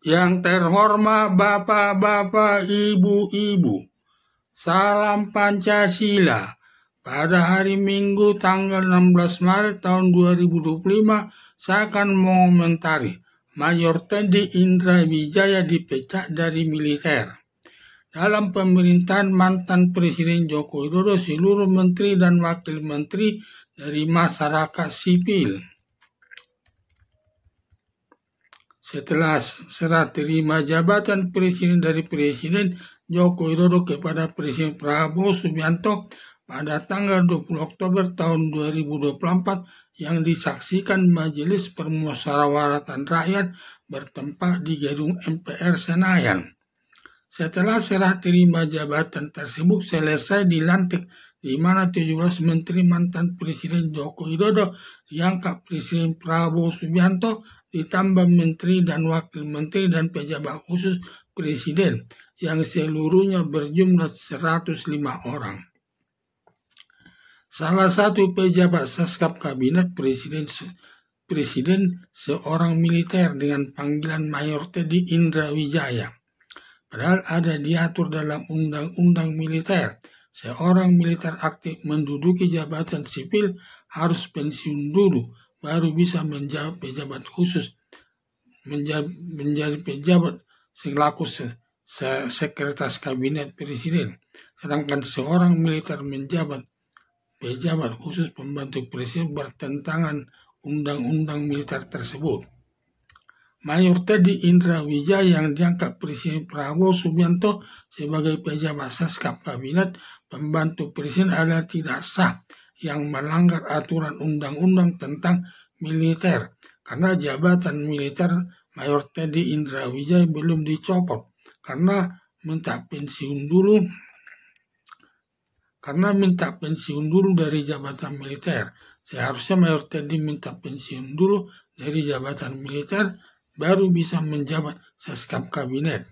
Yang terhormat Bapak-Bapak, Ibu-Ibu, salam Pancasila. Pada hari Minggu tanggal 16 Maret tahun 2025, saya akan mengomentari Mayor Teddy Indra Wijaya dipecat dari militer. Dalam pemerintahan mantan Presiden Joko Widodo, seluruh menteri dan wakil menteri dari masyarakat sipil. Setelah serah terima jabatan Presiden dari Presiden Joko Widodo kepada Presiden Prabowo Subianto pada tanggal 20 Oktober tahun 2024 yang disaksikan Majelis Permusyawaratan Rakyat bertempat di gedung MPR Senayan. Setelah serah terima jabatan tersebut selesai dilantik, di mana 17 menteri mantan Presiden Joko Widodo diangkat Presiden Prabowo Subianto, ditambah menteri dan wakil menteri dan pejabat khusus Presiden yang seluruhnya berjumlah 105 orang. Salah satu pejabat Seskap Kabinet Presiden seorang militer dengan panggilan Mayor Teddy Indra Wijaya. Padahal ada diatur dalam undang-undang militer, seorang militer aktif menduduki jabatan sipil harus pensiun dulu, baru bisa menjadi pejabat khusus, menjadi pejabat selaku sekretaris kabinet presiden. Sedangkan seorang militer menjabat pejabat khusus pembantu presiden bertentangan undang-undang militer tersebut. Mayor Teddy Indra Wijaya yang diangkat Presiden Prabowo Subianto sebagai pejabat Seskap Kabinet pembantu presiden adalah tidak sah, yang melanggar aturan undang-undang tentang militer, karena jabatan militer Mayor Teddy Indra Wijaya belum dicopot karena minta pensiun dulu dari jabatan militer. Seharusnya Mayor Teddy minta pensiun dulu dari jabatan militer baru bisa menjabat Seskap Kabinet.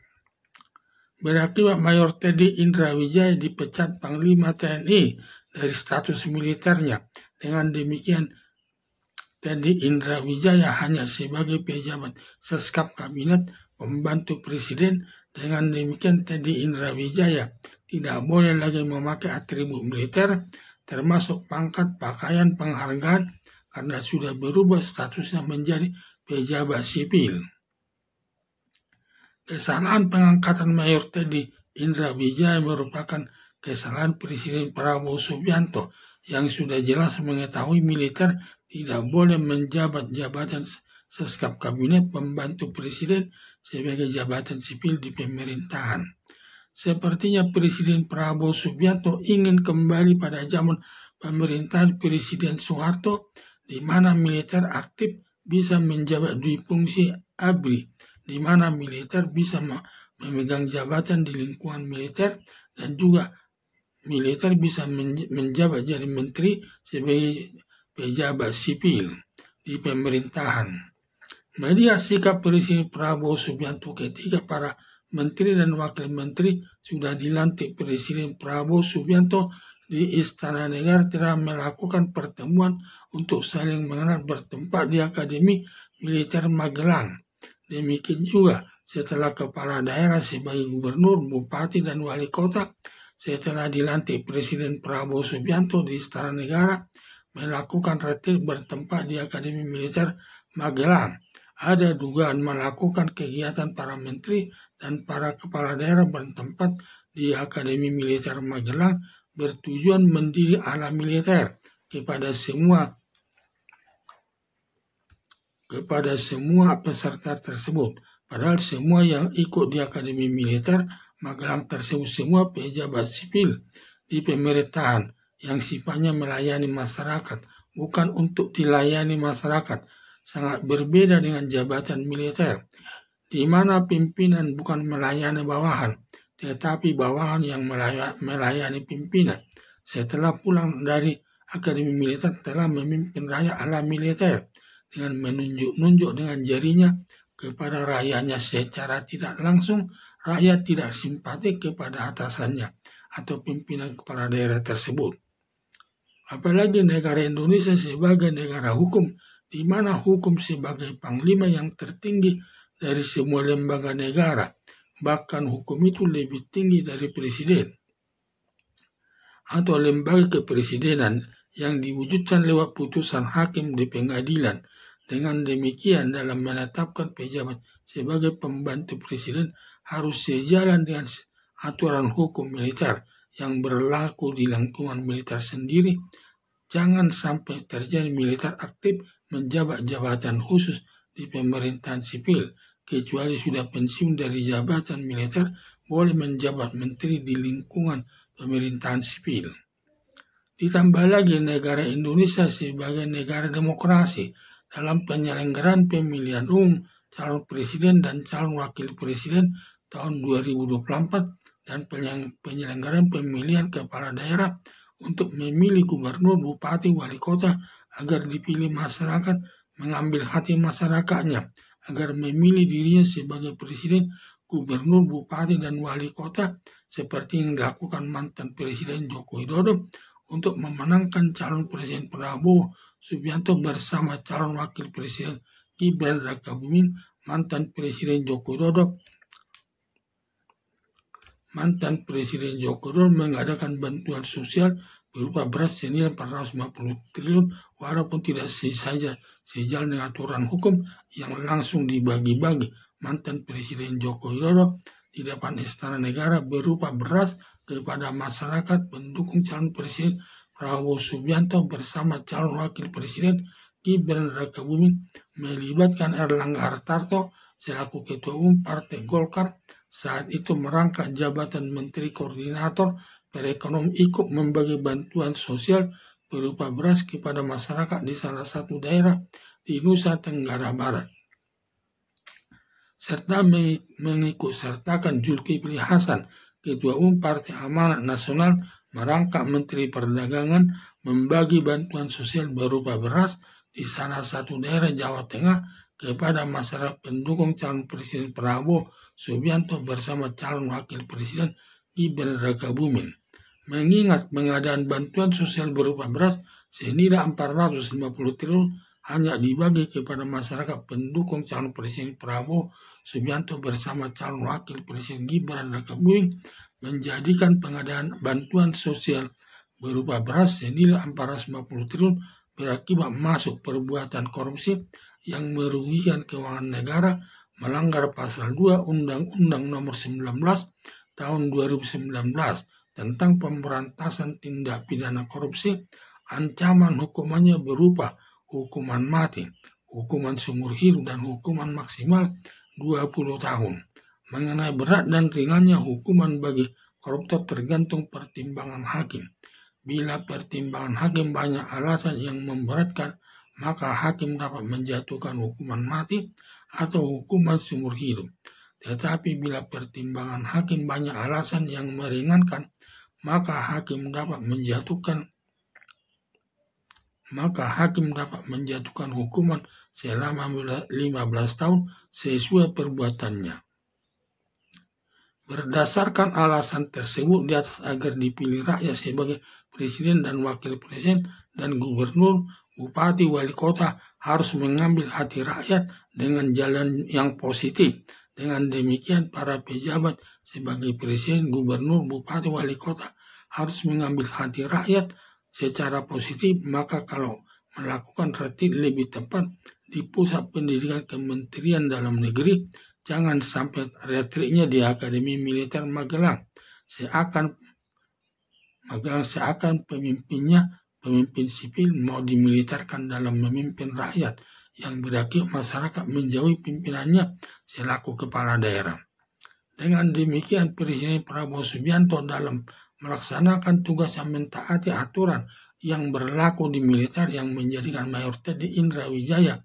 Berakibat Mayor Teddy Indra Wijaya dipecat Panglima TNI dari status militernya. Dengan demikian, Teddy Indra Wijaya hanya sebagai pejabat Seskap Kabinet pembantu presiden. Dengan demikian, Teddy Indra Wijaya tidak boleh lagi memakai atribut militer, termasuk pangkat, pakaian, penghargaan, karena sudah berubah statusnya menjadi pejabat sipil. Kesalahan pengangkatan Mayor Teddy Indra Wijaya merupakan kesalahan Presiden Prabowo Subianto yang sudah jelas mengetahui militer tidak boleh menjabat jabatan Seskap Kabinet pembantu presiden sebagai jabatan sipil di pemerintahan. Sepertinya Presiden Prabowo Subianto ingin kembali pada zaman pemerintahan Presiden Soeharto, di mana militer aktif bisa menjabat dui fungsi ABRI, di mana militer bisa memegang jabatan di lingkungan militer dan juga militer bisa menjabat jadi menteri sebagai pejabat sipil di pemerintahan. Media sikap Presiden Prabowo Subianto ketika para menteri dan wakil menteri sudah dilantik Presiden Prabowo Subianto di Istana Negara telah melakukan pertemuan untuk saling mengenal bertempat di Akademi Militer Magelang. Demikian juga setelah kepala daerah sebagai gubernur, bupati, dan wali kota setelah dilantik Presiden Prabowo Subianto di Istana Negara melakukan retret bertempat di Akademi Militer Magelang. Ada dugaan melakukan kegiatan para menteri dan para kepala daerah bertempat di Akademi Militer Magelang bertujuan mendidik ala militer kepada semua peserta tersebut. Padahal semua yang ikut di Akademi Militer Magelang tersebut semua pejabat sipil di pemerintahan yang sifatnya melayani masyarakat, bukan untuk dilayani masyarakat. Sangat berbeda dengan jabatan militer, di mana pimpinan bukan melayani bawahan, tetapi bawahan yang melayani pimpinan. Setelah pulang dari Akademi Militer telah memimpin rakyat ala militer dengan menunjuk-nunjuk dengan jarinya kepada rakyatnya secara tidak langsung. Rakyat tidak simpatik kepada atasannya atau pimpinan kepala daerah tersebut. Apalagi negara Indonesia sebagai negara hukum, di mana hukum sebagai panglima yang tertinggi dari semua lembaga negara. Bahkan hukum itu lebih tinggi dari presiden atau lembaga kepresidenan yang diwujudkan lewat putusan hakim di pengadilan. Dengan demikian, dalam menetapkan pejabat sebagai pembantu presiden harus sejalan dengan aturan hukum militer yang berlaku di lingkungan militer sendiri. Jangan sampai terjadi militer aktif menjabat jabatan khusus di pemerintahan sipil, kecuali sudah pensiun dari jabatan militer, boleh menjabat menteri di lingkungan pemerintahan sipil. Ditambah lagi negara Indonesia sebagai negara demokrasi dalam penyelenggaraan pemilihan umum calon presiden dan calon wakil presiden tahun 2024 dan penyelenggaraan pemilihan kepala daerah untuk memilih gubernur, bupati, wali kota agar dipilih masyarakat, mengambil hati masyarakatnya agar memilih dirinya sebagai presiden, gubernur, bupati, dan wali kota seperti yang dilakukan mantan Presiden Joko Widodo untuk memenangkan calon Presiden Prabowo Subianto bersama calon Wakil Presiden Gibran Rakabuming. Mantan Presiden Joko Widodo mengadakan bantuan sosial berupa beras senilai 450 triliun walaupun tidak sejalan dengan aturan hukum yang langsung dibagi-bagi. Mantan Presiden Joko Widodo di depan Istana Negara berupa beras kepada masyarakat pendukung calon Presiden Prabowo Subianto bersama calon Wakil Presiden Gibran Rakabuming, melibatkan Erlangga Hartarto selaku Ketua Umum Partai Golkar saat itu merangkap jabatan Menteri Koordinator Perekonomian, ikut membagi bantuan sosial berupa beras kepada masyarakat di salah satu daerah di Nusa Tenggara Barat. Serta mengikut sertakan Zulkifli Hasan, Ketua Umum Partai Amanat Nasional, merangkap Menteri Perdagangan membagi bantuan sosial berupa beras di salah satu daerah Jawa Tengah kepada masyarakat pendukung calon Presiden Prabowo Subianto bersama calon Wakil Presiden Gibran Rakabuming. Mengingat pengadaan bantuan sosial berupa beras senilai 450 triliun hanya dibagi kepada masyarakat pendukung calon Presiden Prabowo Subianto bersama calon Wakil Presiden Gibran Rakabuming, menjadikan pengadaan bantuan sosial berupa beras senilai 450 triliun berakibat masuk perbuatan korupsi yang merugikan keuangan negara, melanggar pasal 2 Undang-Undang Nomor 19 Tahun 2019 tentang pemberantasan tindak pidana korupsi. Ancaman hukumannya berupa hukuman mati, hukuman seumur hidup, dan hukuman maksimal 20 tahun. Mengenai berat dan ringannya hukuman bagi koruptor tergantung pertimbangan hakim. Bila pertimbangan hakim banyak alasan yang memberatkan, maka hakim dapat menjatuhkan hukuman mati atau hukuman seumur hidup. Tetapi bila pertimbangan hakim banyak alasan yang meringankan, maka hakim dapat menjatuhkan hukuman selama 15 tahun sesuai perbuatannya. Berdasarkan alasan tersebut di atas agar dipilih rakyat sebagai presiden dan wakil presiden dan gubernur, bupati, wali kota harus mengambil hati rakyat dengan jalan yang positif. Dengan demikian para pejabat sebagai presiden, gubernur, bupati, wali kota harus mengambil hati rakyat secara positif. Maka kalau melakukan retreat lebih tepat di pusat pendidikan Kementerian Dalam Negeri, jangan sampai retreatnya di Akademi Militer Magelang. Seakan pemimpin sipil mau dimiliterkan dalam memimpin rakyat, yang berakibat masyarakat menjauhi pimpinannya selaku kepala daerah. Dengan demikian Presiden Prabowo Subianto dalam melaksanakan tugas yang mentaati aturan yang berlaku di militer yang menjadikan Mayor Teddy Indra Wijaya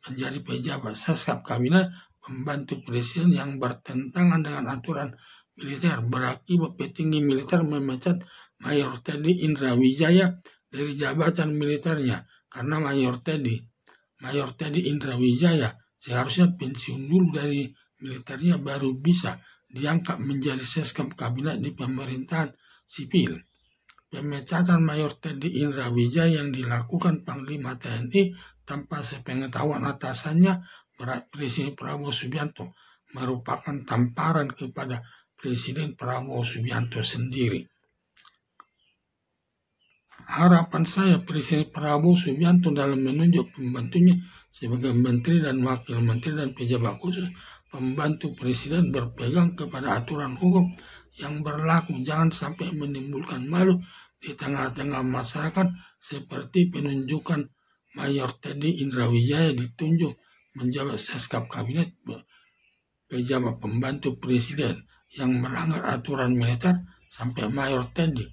menjadi pejabat Seskap Kabinet pembantu presiden yang bertentangan dengan aturan militer, berakibat petinggi militer memecat Mayor Teddy Indra Wijaya dari jabatan militernya karena Mayor Teddy Indra Wijaya seharusnya pensiun dulu dari militernya baru bisa diangkat menjadi Seskap Kabinet di pemerintahan sipil. Pemecatan Mayor Teddy Indra Wijaya yang dilakukan Panglima TNI tanpa sepengetahuan atasannya Presiden Prabowo Subianto merupakan tamparan kepada Presiden Prabowo Subianto sendiri. Harapan saya Presiden Prabowo Subianto dalam menunjuk pembantunya sebagai menteri dan wakil menteri dan pejabat khusus pembantu presiden berpegang kepada aturan hukum yang berlaku, jangan sampai menimbulkan malu di tengah-tengah masyarakat seperti penunjukan Mayor Teddy Indrawijaya ditunjuk menjabat Seskap Kabinet pejabat pembantu presiden yang melanggar aturan militer sampai Mayor Teddy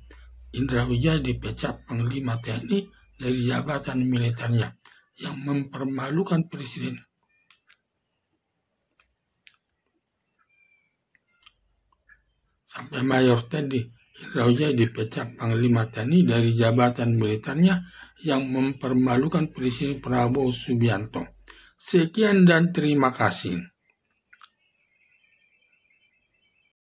Indrawijaya dipecat Panglima TNI dari jabatan militernya yang mempermalukan presiden. Sampai Mayor Teddy Indrawijaya dipecat Panglima TNI dari jabatan militernya yang mempermalukan Presiden Prabowo Subianto. Sekian dan terima kasih.